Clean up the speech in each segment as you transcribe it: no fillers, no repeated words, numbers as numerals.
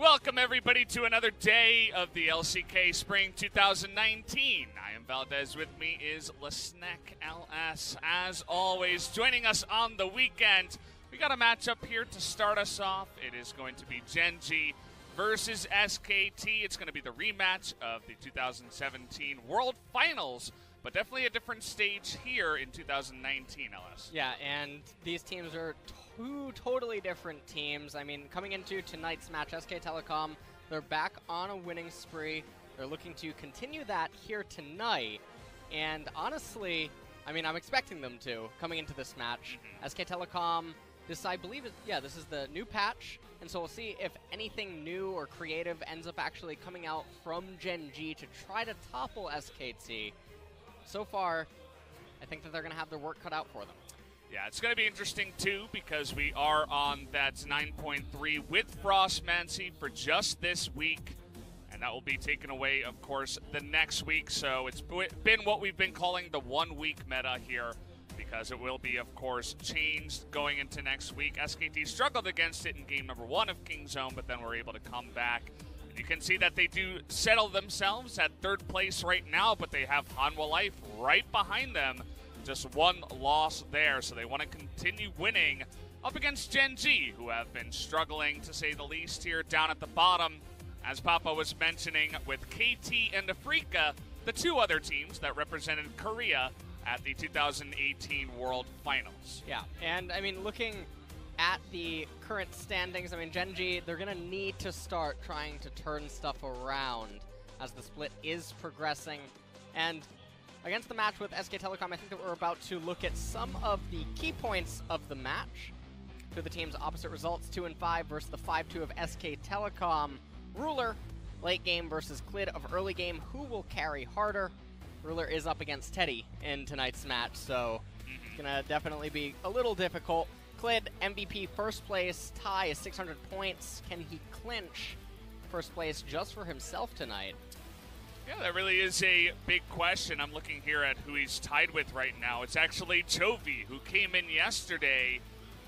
Welcome, everybody, to another day of the LCK Spring 2019. I am Valdez. With me is Lesnek LS. As always, joining us on the weekend, we got a matchup here to start us off. It is going to be Gen G versus SKT. It's going to be the rematch of the 2017 World Finals, but definitely a different stage here in 2019, LS. Yeah, and these teams are two totally different teams. I mean, coming into tonight's match, SK Telecom, they're back on a winning spree. They're looking to continue that here tonight. And honestly, I mean, I'm expecting them to coming into this match. SK Telecom, this, I believe, this is the new patch. And so we'll see if anything new or creative ends up actually coming out from Gen G to try to topple SKT. So far, I think that they're going to have their work cut out for them. Yeah, it's going to be interesting, too, because we are on that 9.3 with Frostmancy for just this week. And that will be taken away, of course, the next week. So it's been what we've been calling the one-week meta here, because it will be, of course, changed going into next week. SKT struggled against it in game number 1 of King's Zone, but then were able to come back. And you can see that they do settle themselves at 3rd place right now, but they have Hanwha Life right behind them. Just one loss there, so they want to continue winning up against Gen G, who have been struggling, to say the least, here down at the bottom. As Papa was mentioning, with KT and Afrika, the two other teams that represented Korea at the 2018 World Finals. Yeah, and I mean, looking at the current standings, I mean, Gen G, they're going to need to start trying to turn stuff around as the split is progressing. And against the match with SK Telecom, I think that we're about to look at some of the key points of the match. Two of the teams' opposite results, 2-5 versus the 5-2 of SK Telecom. Ruler, late game versus Clid of early game. Who will carry harder? Ruler is up against Teddy in tonight's match, so it's going to definitely be a little difficult. Clid, MVP, first place, tie is 600 points. Can he clinch first place just for himself tonight? Yeah, that really is a big question. I'm looking here at who he's tied with right now. It's actually Chovy, who came in yesterday,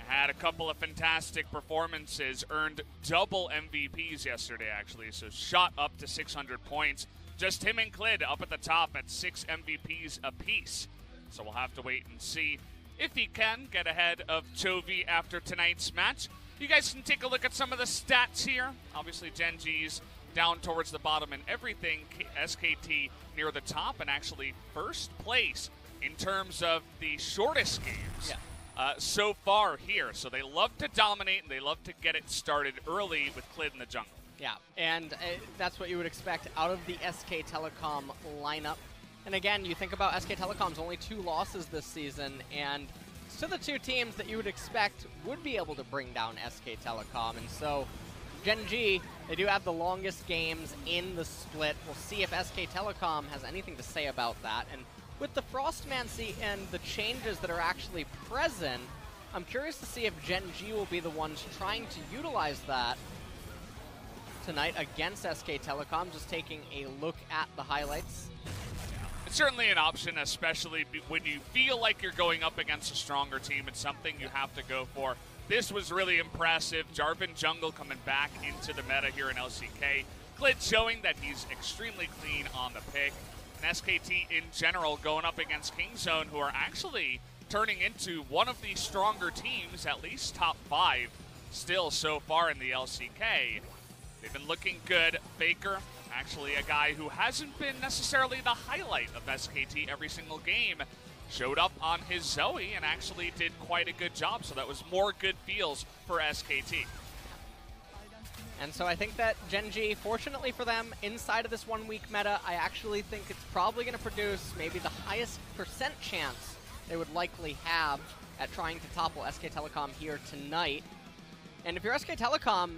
had a couple of fantastic performances, earned double MVPs yesterday, actually, so shot up to 600 points. Just him and Clid up at the top at 6 MVPs apiece. So we'll have to wait and see if he can get ahead of Chovy after tonight's match. You guys can take a look at some of the stats here. Obviously, Gen G's down towards the bottom and everything. SKT near the top and actually first place in terms of the shortest games so far here. So they love to dominate and they love to get it started early with Clid in the jungle. Yeah, and that's what you would expect out of the SK Telecom lineup. And again, you think about SK Telecom's only 2 losses this season, and to the 2 teams that you would expect would be able to bring down SK Telecom. And so Gen G, they do have the longest games in the split. We'll see if SK Telecom has anything to say about that. And with the Frostmancy and the changes that are actually present, I'm curious to see if Gen G will be the ones trying to utilize that tonight against SK Telecom. Just taking a look at the highlights. It's certainly an option, especially when you feel like you're going up against a stronger team. It's something you have to go for. This was really impressive. Jarvan Jungle coming back into the meta here in LCK. Clid showing that he's extremely clean on the pick. And SKT in general going up against King's Zone, who are actually turning into one of the stronger teams, at least top 5 still so far in the LCK. They've been looking good. Faker, actually a guy who hasn't been necessarily the highlight of SKT every single game, showed up on his Zoe and actually did quite a good job. So that was more good feels for SKT. And so I think that Gen G, fortunately for them, inside of this 1-week meta, I actually think it's probably going to produce maybe the highest % chance they would likely have at trying to topple SK Telecom here tonight. And if you're SK Telecom,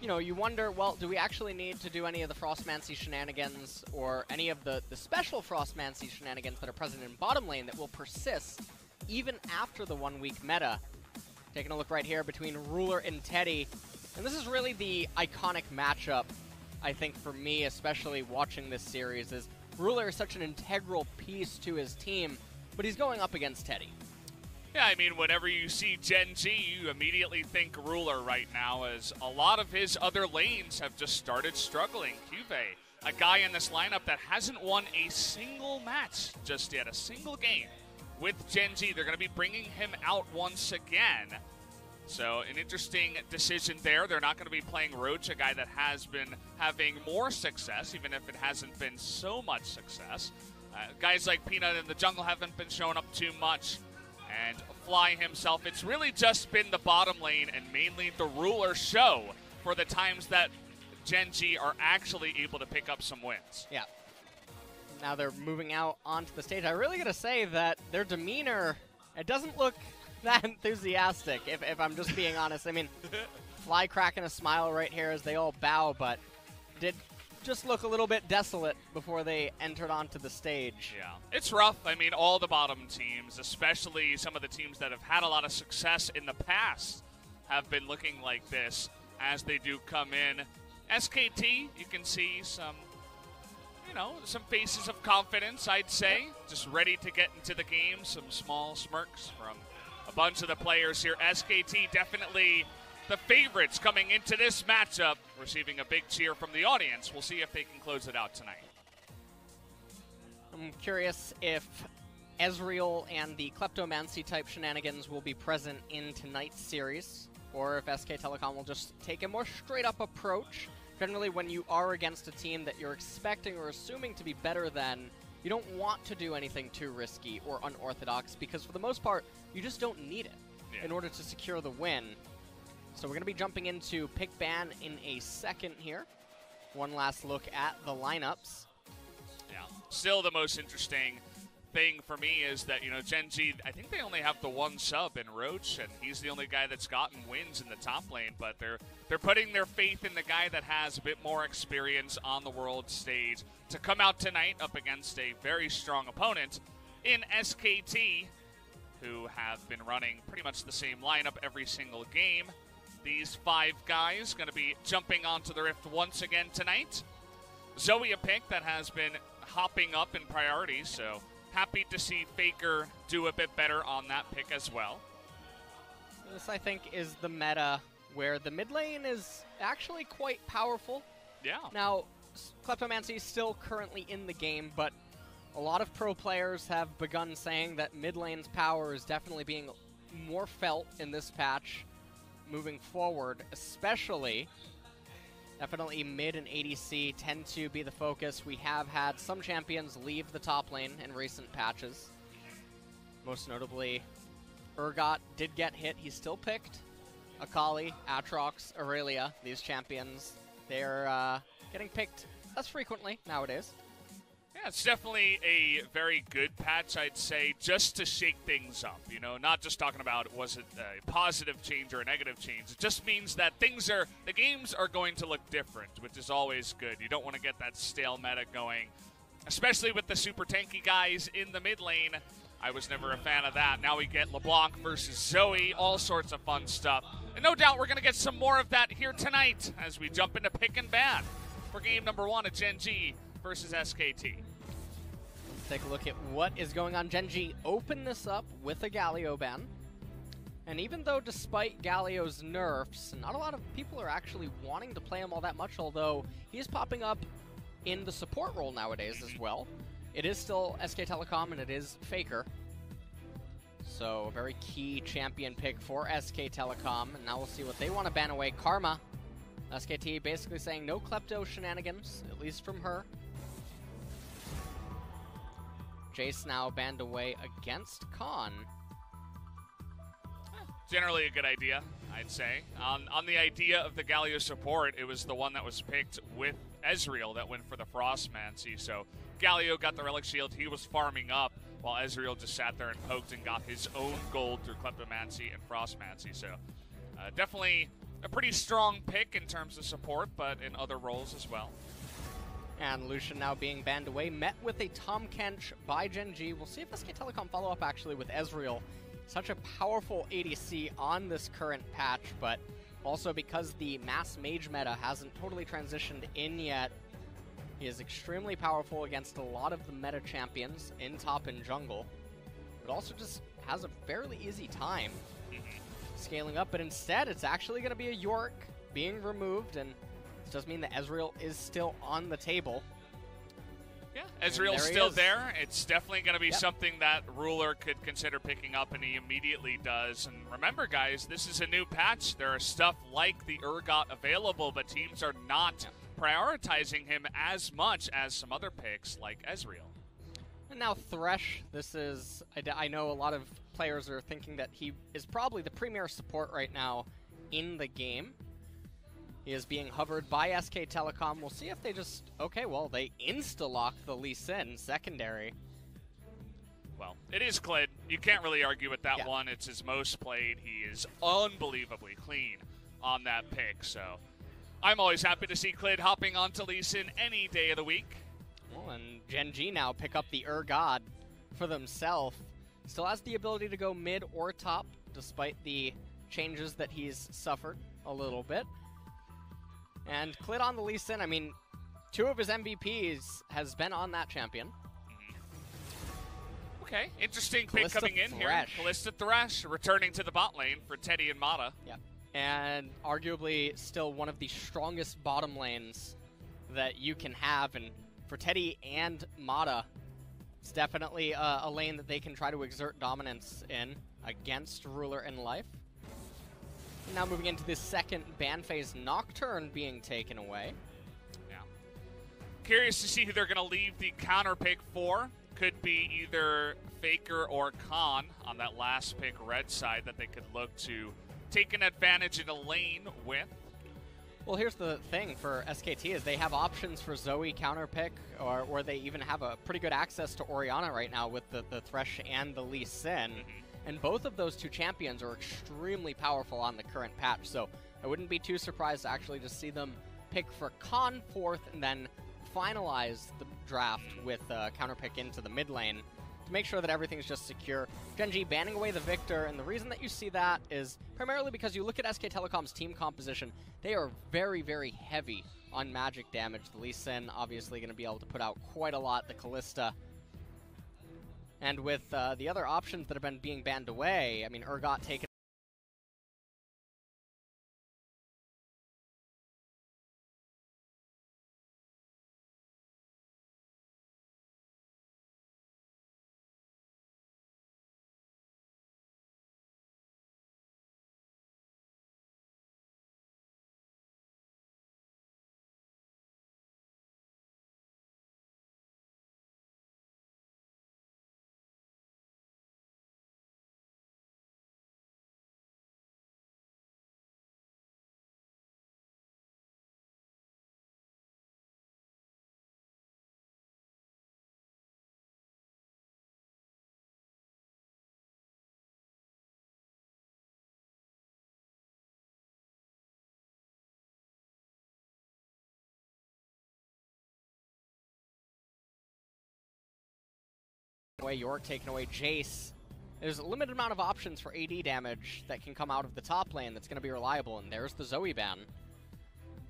you know, you wonder, well, do we actually need to do any of the Frostmancy shenanigans or any of the special Frostmancy shenanigans that are present in bottom lane that will persist even after the 1-week meta? Taking a look right here between Ruler and Teddy. And this is really the iconic matchup, I think, for me, especially watching this series, is Ruler is such an integral piece to his team, but he's going up against Teddy. Yeah, I mean, whenever you see Gen G, you immediately think Ruler right now, as a lot of his other lanes have just started struggling. Juve, a guy in this lineup that hasn't won a single match just yet, a single game. With Gen G, they're going to be bringing him out once again. So an interesting decision there. They're not going to be playing Roach, a guy that has been having more success, even if it hasn't been so much success. Guys like Peanut in the jungle haven't been showing up too much. And Fly himself, it's really just been the bottom lane and mainly the Ruler show for the times that Gen G are actually able to pick up some wins. Yeah. Now they're moving out onto the stage. I really got to say that their demeanor, it doesn't look that enthusiastic, if I'm just being honest. I mean, Fly cracking a smile right here as they all bow, but did just look a little bit desolate before they entered onto the stage. Yeah, it's rough. I mean, all the bottom teams, especially some of the teams that have had a lot of success in the past, have been looking like this as they do come in. SKT, you can see some, some faces of confidence, I'd say. Just ready to get into the game. Some small smirks from a bunch of the players here. SKT definitely the favorites coming into this matchup, receiving a big cheer from the audience. We'll see if they can close it out tonight. I'm curious if Ezreal and the Kleptomancy type shenanigans will be present in tonight's series, or if SK Telecom will just take a more straight up approach. Generally, when you are against a team that you're expecting or assuming to be better than, you don't want to do anything too risky or unorthodox, because for the most part, you just don't need it in order to secure the win. So we're going to be jumping into pick ban in a second here. One last look at the lineups. Yeah, still the most interesting thing for me is that, Gen G, I think they only have the one sub in Roach, and he's the only guy that's gotten wins in the top lane, but they're putting their faith in the guy that has a bit more experience on the world stage to come out tonight up against a very strong opponent in SKT, who have been running pretty much the same lineup every single game. These 5 guys going to be jumping onto the Rift once again tonight. Zoe, a pick that has been hopping up in priority, so happy to see Faker do a bit better on that pick as well. This, I think, is the meta where the mid lane is actually quite powerful. Yeah. Now, Kleptomancy is still currently in the game, but a lot of pro players have begun saying that mid lane's power is definitely being more felt in this patch moving forward, especially. Definitely mid and ADC tend to be the focus. We have had some champions leave the top lane in recent patches. Most notably, Urgot did get hit. He's still picked. Akali, Aatrox, Aurelia, these champions, they're getting picked less frequently nowadays. Yeah, it's definitely a very good patch, I'd say, just to shake things up. Not just talking about was it a positive change or a negative change. It just means that the games are going to look different, which is always good. You don't want to get that stale meta going, especially with the super tanky guys in the mid lane. I was never a fan of that. Now we get LeBlanc versus Zoe, all sorts of fun stuff. And no doubt we're going to get some more of that here tonight as we jump into pick and ban for game number 1 of Gen G versus SKT. Let's take a look at what is going on. Gen G open this up with a Galio ban. And even though despite Galio's nerfs, not a lot of people are actually wanting to play him all that much, although he is popping up in the support role nowadays as well. It is still SK Telecom and it is Faker. So a very key champion pick for SK Telecom. And now we'll see what they want to ban away. Karma. SKT basically saying no Klepto shenanigans, at least from her. Jace now banned away against Khan. Generally a good idea, I'd say. On the idea of the Galio support, it was the one that was picked with Ezreal that went for the Frostmancy. So Galio got the Relic Shield, he was farming up, while Ezreal just sat there and poked and got his own gold through Kleptomancy and Frostmancy. So definitely a pretty strong pick in terms of support, but in other roles as well. And Lucian now being banned away, met with a Tahm Kench by Gen G. We'll see if SK Telecom follow up actually with Ezreal. Such a powerful ADC on this current patch, but also because the mass mage meta hasn't totally transitioned in yet, he is extremely powerful against a lot of the meta champions in top and jungle. But also just has a fairly easy time scaling up, but instead it's actually going to be a York being removed, and this does mean that Ezreal is still on the table. Yeah, Ezreal's still there. It's definitely going to be something that Ruler could consider picking up, and he immediately does. And remember, guys, this is a new patch. There are stuff like the Urgot available, but teams are not prioritizing him as much as some other picks like Ezreal. And now Thresh, this is, I know a lot of players are thinking that he is probably the premier support right now in the game. He is being hovered by SK Telecom. We'll see if they just, okay, well, they insta-lock the Lee Sin secondary. Well, it is Clid. You can't really argue with that one. It's his most played. He is unbelievably clean on that pick, so I'm always happy to see Clid hopping onto Lee Sin any day of the week. Well, and Gen G now pick up the Urgot for themselves. Still has the ability to go mid or top, despite the changes that he's suffered a little bit. And Clid on the Lee Sin, I mean, 2 of his MVPs has been on that champion. Okay, interesting pick Kalista coming in Thresh. here. Kalista Thresh returning to the bot lane for Teddy and Mata. Yep. And arguably still one of the strongest bottom lanes that you can have. And for Teddy and Mata, it's definitely a lane that they can try to exert dominance in against Ruler and Life. Now moving into this second ban phase, Nocturne being taken away. Yeah. Curious to see who they're going to leave the counter pick for. Could be either Faker or Khan on that last pick red side that they could look to take an advantage in a lane with. Well, here's the thing for SKT is they have options for Zoe counter pick, or they even have a pretty good access to Orianna right now with the Thresh and the Lee Sin. And both of those 2 champions are extremely powerful on the current patch, so I wouldn't be too surprised to actually just see them pick for Khan 4th and then finalize the draft with counter pick into the mid lane to make sure that everything's just secure. Gen G banning away the Victor, and the reason that you see that is primarily because you look at SK Telecom's team composition. They are very, very heavy on magic damage. The Lee Sin obviously going to be able to put out quite a lot. The Kalista. And with the other options that have been being banned away, I mean, Urgot taken away York, taking away Jace. There's a limited amount of options for AD damage that can come out of the top lane that's going to be reliable, and there's the Zoe ban.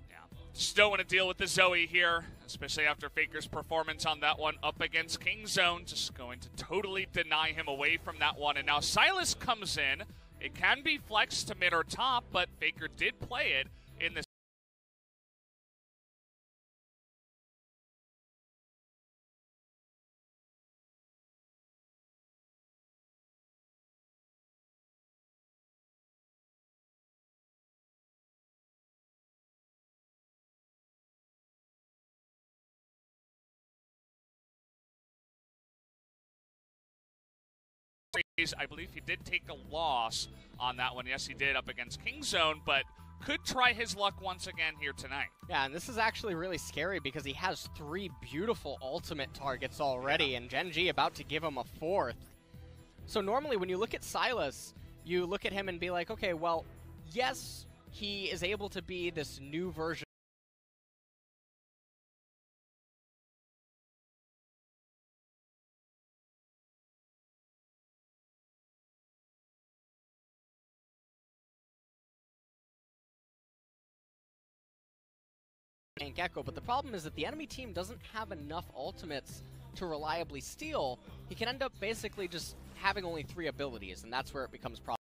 Yeah, still want to deal with the Zoe here, especially after Faker's performance on that one up against King Zone. Just going to totally deny him away from that one, and now Sylas comes in. It can be flexed to mid or top, but Faker did play it in the I believe he did take a loss on that one. Yes, he did up against King Zone, but could try his luck once again here tonight. Yeah, and this is actually really scary because he has 3 beautiful ultimate targets already, and Gen G about to give him a 4th. So normally when you look at Sylas, you look at him and be like, okay, well, yes, he is able to be this new version and Gecko, but the problem is that the enemy team doesn't have enough ultimates to reliably steal. He can end up basically just having only 3 abilities, and that's where it becomes problematic.